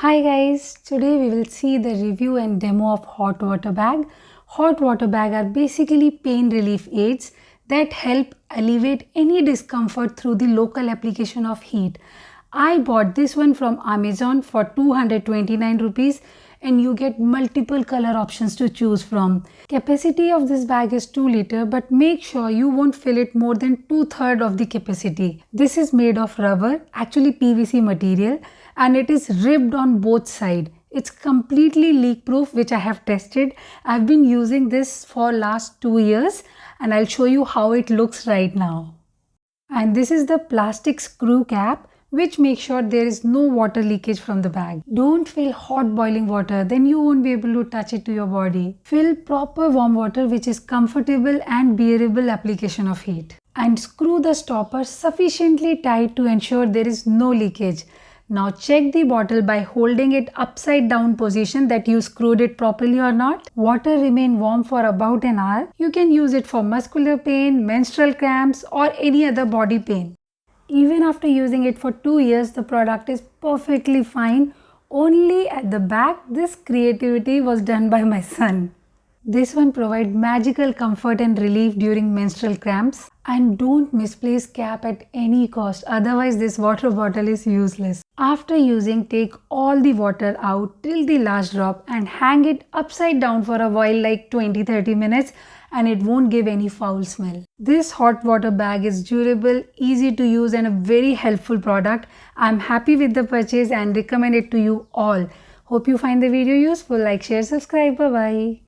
Hi guys, today we will see the review and demo of hot water bag. Hot water bag are basically pain relief aids that help alleviate any discomfort through the local application of heat. I bought this one from Amazon for 229 rupees and you get multiple color options to choose from. Capacity of this bag is 2 liter, but make sure you won't fill it more than 2/3 of the capacity. This is made of rubber, actually PVC material, and it is ribbed on both sides. It's completely leak proof, which I have tested. I've been using this for last 2 years and I'll show you how it looks right now. And this is the plastic screw cap which makes sure there is no water leakage from the bag. Don't fill hot boiling water, then you won't be able to touch it to your body. Fill proper warm water which is comfortable and bearable application of heat. And screw the stopper sufficiently tight to ensure there is no leakage. Now check the bottle by holding it upside down position that you screwed it properly or not. Water remain warm for about an hour. You can use it for muscular pain, menstrual cramps or any other body pain. Even after using it for 2 years, the product is perfectly fine. Only at the back, this creativity was done by my son. This one provides magical comfort and relief during menstrual cramps. And don't misplace cap at any cost, otherwise this water bottle is useless. After using, take all the water out till the last drop and hang it upside down for a while, like 20-30 minutes, and it won't give any foul smell. This hot water bag is durable, easy to use and a very helpful product. I'm happy with the purchase and recommend it to you all. Hope you find the video useful. Like, share, subscribe. Bye bye.